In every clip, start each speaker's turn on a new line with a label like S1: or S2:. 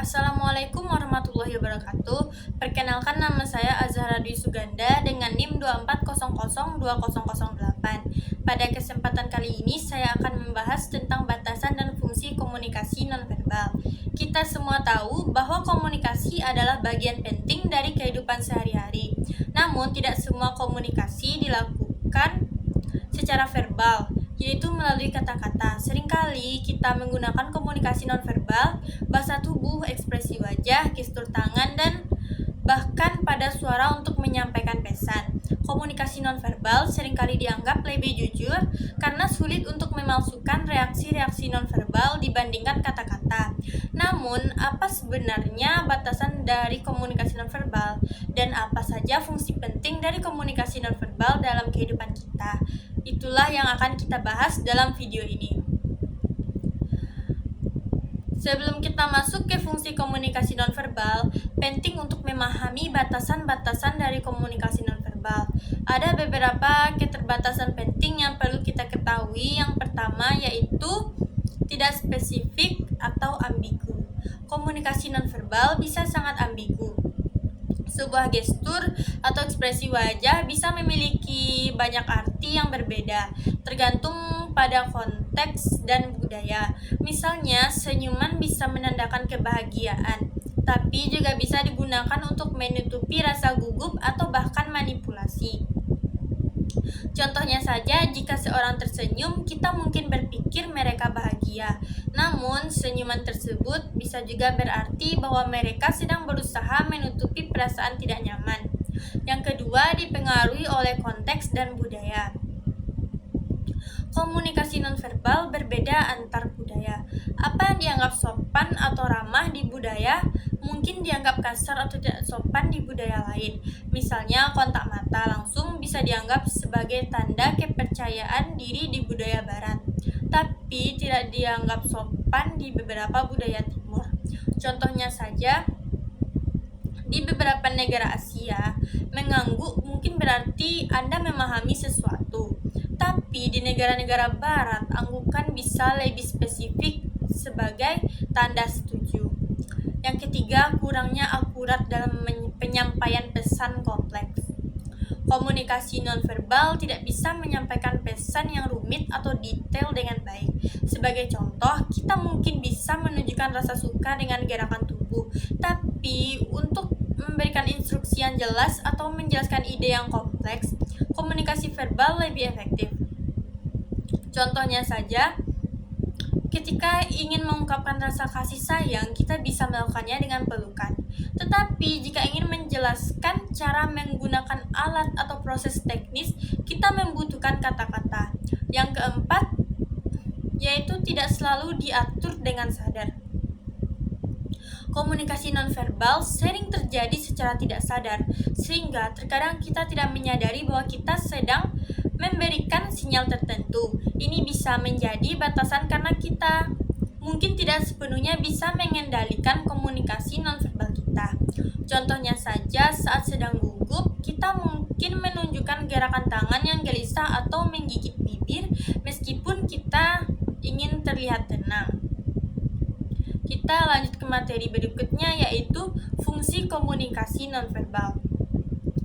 S1: Assalamualaikum warahmatullahi wabarakatuh. Perkenalkan, nama saya Azhara Dwi Suganda dengan NIM 24002008. Pada kesempatan kali ini saya akan membahas tentang batasan dan fungsi komunikasi nonverbal. Kita semua tahu bahwa komunikasi adalah bagian penting dari kehidupan sehari-hari. Namun tidak semua komunikasi dilakukan secara verbal, yaitu melalui kata-kata. Seringkali kita menggunakan komunikasi nonverbal, bahasa tubuh, ekspresi wajah, gestur tangan, dan bahkan pada suara untuk menyampaikan pesan. Komunikasi nonverbal seringkali dianggap lebih jujur karena sulit untuk memalsukan reaksi-reaksi nonverbal dibandingkan kata-kata. Namun, apa sebenarnya batasan dari komunikasi nonverbal dan apa saja fungsi penting dari komunikasi nonverbal dalam kehidupan kita? Itulah yang akan kita bahas dalam video ini. Sebelum kita masuk ke fungsi komunikasi nonverbal, penting untuk memahami batasan-batasan dari komunikasi nonverbal. Ada beberapa keterbatasan penting yang perlu kita ketahui. Yang pertama yaitu tidak spesifik atau ambigu. Komunikasi nonverbal bisa sangat ambigu. Sebuah gestur atau ekspresi wajah bisa memiliki banyak arti yang berbeda, tergantung pada konteks dan budaya. Misalnya, senyuman bisa menandakan kebahagiaan, tapi juga bisa digunakan untuk menutupi rasa gugup atau bahkan manipulasi. Contohnya saja, jika seorang tersenyum, kita mungkin berpikir mereka bahagia. Namun, senyuman tersebut bisa juga berarti bahwa mereka sedang berusaha menutupi perasaan tidak nyaman. Yang kedua, dipengaruhi oleh konteks dan budaya. Komunikasi nonverbal berbeda antar budaya. Apa yang dianggap sopan atau ramah di budaya mungkin dianggap kasar atau tidak sopan di budaya lain. Misalnya, kontak mata langsung bisa dianggap sebagai tanda kepercayaan diri di budaya barat, tapi tidak dianggap sopan di beberapa budaya timur. Contohnya saja, di beberapa negara Asia, mengangguk mungkin berarti Anda memahami sesuatu. Tapi di negara-negara barat, anggukan bisa lebih spesifik sebagai tanda setuju. Yang ketiga, kurangnya akurat dalam penyampaian pesan kompleks. Komunikasi nonverbal tidak bisa menyampaikan pesan yang rumit atau detail dengan baik. Sebagai contoh, kita mungkin bisa menunjukkan rasa suka dengan gerakan tubuh, tapi untuk memberikan instruksi yang jelas atau menjelaskan ide yang kompleks, komunikasi verbal lebih efektif. Contohnya saja, ketika ingin mengungkapkan rasa kasih sayang, kita bisa melakukannya dengan pelukan. Tetapi jika ingin menjelaskan cara menggunakan alat atau proses teknis, kita membutuhkan kata-kata. Yang keempat, yaitu tidak selalu diatur dengan sadar. Komunikasi nonverbal sering terjadi secara tidak sadar, sehingga terkadang kita tidak menyadari bahwa kita sedang memberikan sinyal tertentu. Ini bisa menjadi batasan karena kita mungkin tidak sepenuhnya bisa mengendalikan komunikasi nonverbal kita. Contohnya saja, saat sedang gugup, kita mungkin menunjukkan gerakan tangan yang gelisah atau menggigit bibir meskipun kita ingin terlihat tenang. Kita lanjut ke materi berikutnya, yaitu fungsi komunikasi nonverbal.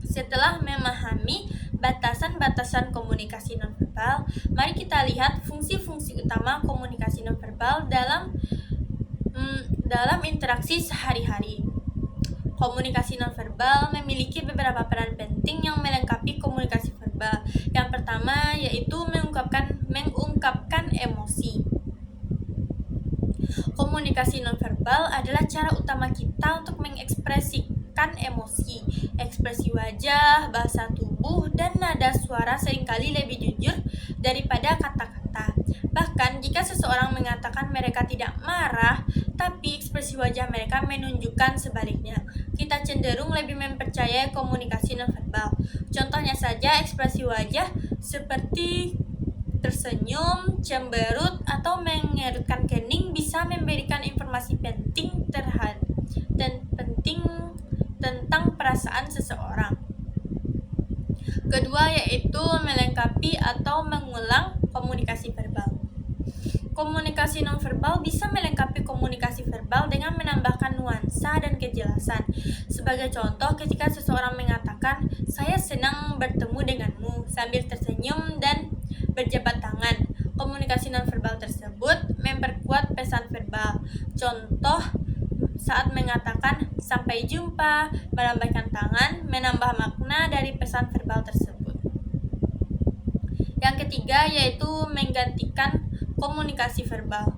S1: Setelah memahami batasan-batasan komunikasi nonverbal, mari kita lihat fungsi-fungsi utama komunikasi nonverbal dalam interaksi sehari-hari. Komunikasi nonverbal memiliki beberapa peran penting yang melengkapi komunikasi verbal. Yang pertama yaitu mengungkapkan emosi. Komunikasi nonverbal adalah cara utama kita untuk mengekspresikan emosi. Ekspresi wajah, bahasa tubuh, dan nada suara seringkali lebih jujur daripada kata-kata. Bahkan jika seseorang mengatakan mereka tidak marah, tapi ekspresi wajah mereka menunjukkan sebaliknya, kita cenderung lebih mempercayai komunikasi nonverbal. Contohnya saja, ekspresi wajah seperti tersenyum, cemberut, atau mengerutkan kening bisa memberikan informasi penting tentang perasaan seseorang. Kedua yaitu melengkapi atau mengulang komunikasi verbal. Komunikasi nonverbal bisa melengkapi komunikasi verbal dengan menambahkan nuansa nuansa dan kejelasan. Sebagai contoh, ketika seseorang mengatakan, "Saya senang bertemu denganmu," sambil tersenyum dan berjabat tangan. Komunikasi nonverbal tersebut memperkuat pesan verbal. Contoh, saat mengatakan "sampai jumpa", melambaikan tangan, menambah makna dari pesan verbal tersebut. Yang ketiga yaitu menggantikan komunikasi verbal.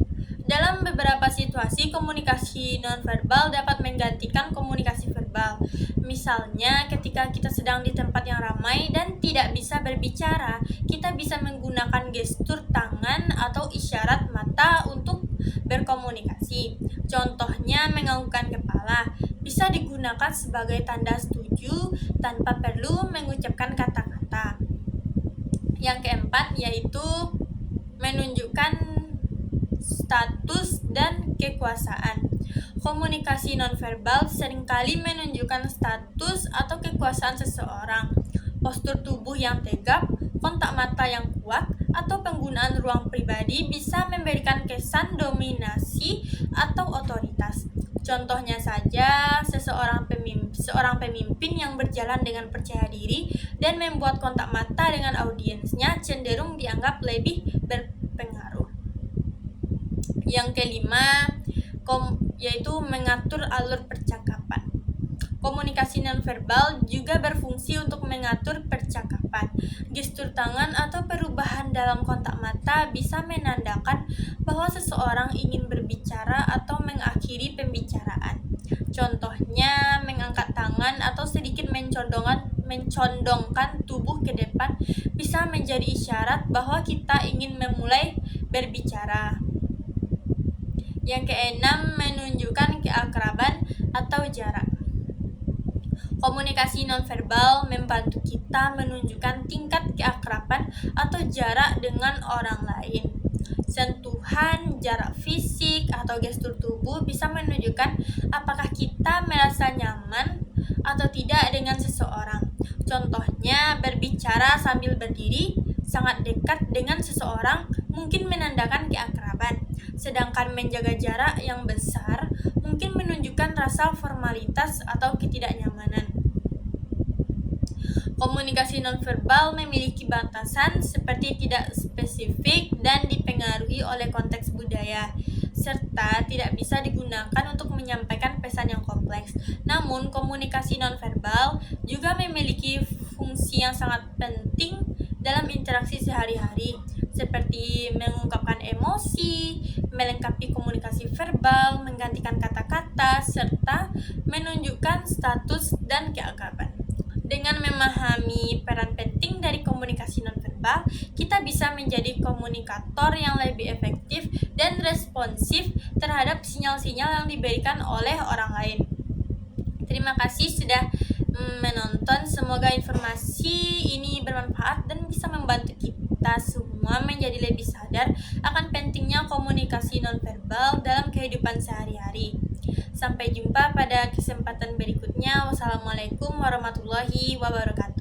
S1: Dalam beberapa situasi, komunikasi nonverbal dapat menggantikan komunikasi verbal. Misalnya, ketika kita sedang di tempat yang ramai dan tidak bisa berbicara, kita bisa menggunakan gestur tangan atau isyarat mata untuk berkomunikasi. Contohnya, menganggukkan kepala bisa digunakan sebagai tanda setuju tanpa perlu mengucapkan kata-kata. Yang keempat yaitu menunjukkan status dan kekuasaan. Komunikasi nonverbal seringkali menunjukkan status atau kekuasaan seseorang. Postur tubuh yang tegap, kontak mata yang kuat, atau penggunaan ruang pribadi bisa memberikan kesan dominasi atau otoritas. Contohnya saja, seorang pemimpin yang berjalan dengan percaya diri dan membuat kontak mata dengan audiensnya cenderung dianggap lebih berpengaruh. Yang kelima, yaitu mengatur alur percakapan. Komunikasi nonverbal juga berfungsi untuk mengatur percakapan. Gestur tangan atau perubahan dalam kontak mata bisa menandakan bahwa seseorang ingin berbicara atau mengakhiri pembicaraan. Contohnya, mengangkat tangan atau sedikit mencondongkan tubuh ke depan bisa menjadi isyarat bahwa kita ingin memulai berbicara. Yang keenam, menunjukkan keakraban atau jarak. Komunikasi nonverbal membantu kita menunjukkan tingkat keakraban atau jarak dengan orang lain. Sentuhan, jarak fisik, atau gestur tubuh bisa menunjukkan apakah kita merasa nyaman atau tidak dengan seseorang. Contohnya, berbicara sambil berdiri sangat dekat dengan seseorang mungkin menandakan keakraban. Sedangkan menjaga jarak yang besar mungkin menunjukkan rasa formalitas atau ketidaknyamanan. Komunikasi nonverbal memiliki batasan seperti tidak spesifik dan dipengaruhi oleh konteks budaya, serta tidak bisa digunakan untuk menyampaikan pesan yang kompleks. Namun, komunikasi nonverbal juga memiliki fungsi yang sangat penting dalam interaksi sehari-hari, seperti mengungkapkan emosi, melengkapi komunikasi verbal, menggantikan kata-kata, serta menunjukkan status dan keakraban. Dengan memahami peran penting dari komunikasi nonverbal, kita bisa menjadi komunikator yang lebih efektif dan responsif terhadap sinyal-sinyal yang diberikan oleh orang lain. Terima kasih sudah menonton. Semoga informasi ini bermanfaat dan bisa membantu kita semua menjadi lebih sadar akan pentingnya komunikasi nonverbal dalam kehidupan sehari-hari. Sampai jumpa pada kesempatan berikutnya. Wassalamualaikum warahmatullahi wabarakatuh.